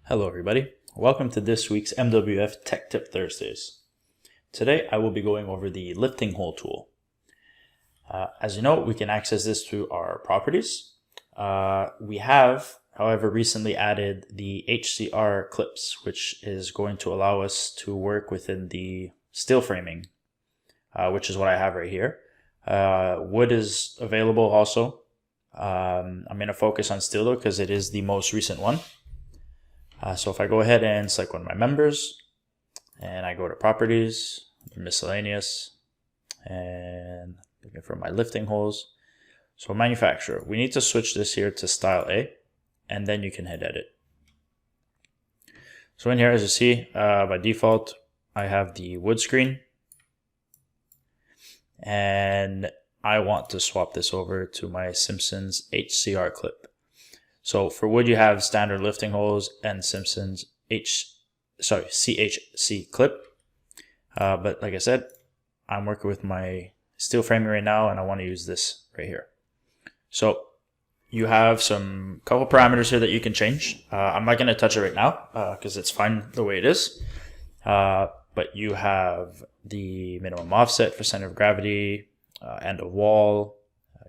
Hello everybody, welcome to this week's MWF Tech Tip Thursdays. Today I will be going over the lifting hole tool. As you know, we can access this through our properties. We have, however, recently added the HCR clips, which is going to allow us to work within the steel framing, which is what I have right here. Wood is available also. I'm going to focus on steel though because it is the most recent one. So if I go ahead and select one of my members and I go to properties, miscellaneous, and looking for my lifting holes. So manufacturer, we need to switch this here to style A, and then you can hit edit. So in here, as you see, by default, I have the wood screen, and I want to swap this over to my Simpsons HCR clip. So for wood, you have standard lifting holes and Simpsons CHC clip. But like I said, I'm working with my steel framing right now, and I want to use this right here. So you have some couple parameters here that you can change. I'm not going to touch it right now because it's fine the way it is. But you have the minimum offset for center of gravity, end of wall,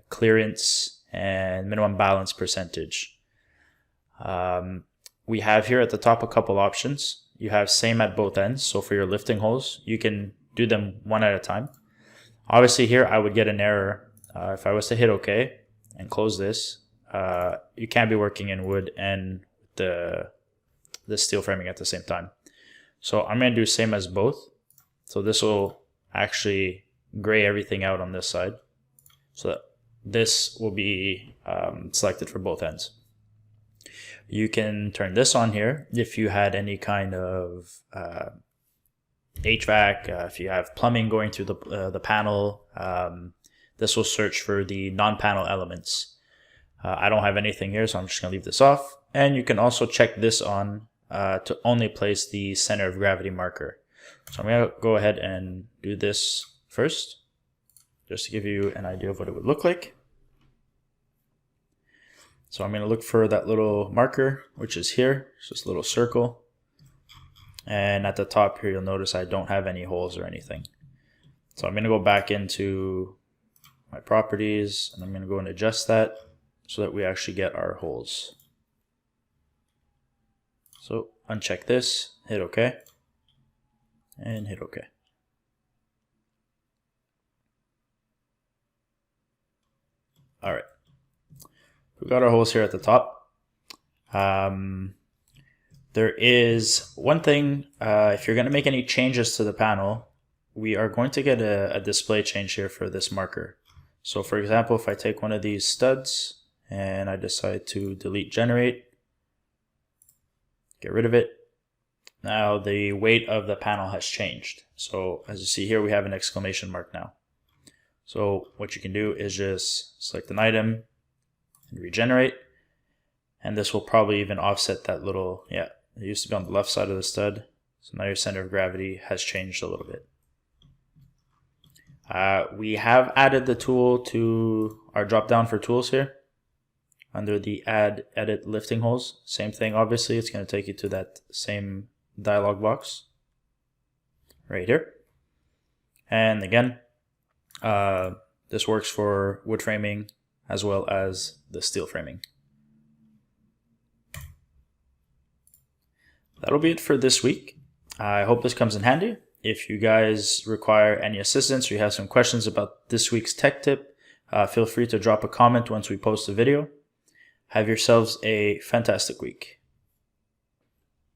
clearance, and minimum balance percentage. We have here at the top a couple options. You have same at both ends. So for your lifting holes, you can do them one at a time. Obviously here I would get an error if I was to hit OK and close this. You can't be working in wood and the steel framing at the same time. So I'm going to do same as both. So this will actually gray everything out on this side. So that this will be selected for both ends. You can turn this on here if you had any kind of HVAC, if you have plumbing going through the panel. This will search for the non-panel elements. I don't have anything here, so I'm just going to leave this off. And you can also check this on to only place the center of gravity marker. So I'm going to go ahead and do this first, just to give you an idea of what it would look like. So I'm going to look for that little marker, which is here. It's just a little circle. And at the top here, you'll notice I don't have any holes or anything. So I'm going to go back into my properties, and I'm going to go and adjust that so that we actually get our holes. So uncheck this, hit OK, and hit OK. All right. We've got our holes here at the top. There is one thing, if you're going to make any changes to the panel, we are going to get a display change here for this marker. So for example, if I take one of these studs and I decide to delete generate, get rid of it, now the weight of the panel has changed. So as you see here, we have an exclamation mark now. So what you can do is just select an item, and regenerate, and this will probably even offset that little, it used to be on the left side of the stud, so now your center of gravity has changed a little bit. We have added the tool to our drop down for tools here under the add edit lifting holes. Same thing, obviously it's going to take you to that same dialog box right here. And again, this works for wood framing as well as the steel framing. That'll be it for this week. I hope this comes in handy. If you guys require any assistance or you have some questions about this week's tech tip, feel free to drop a comment once we post the video. Have yourselves a fantastic week.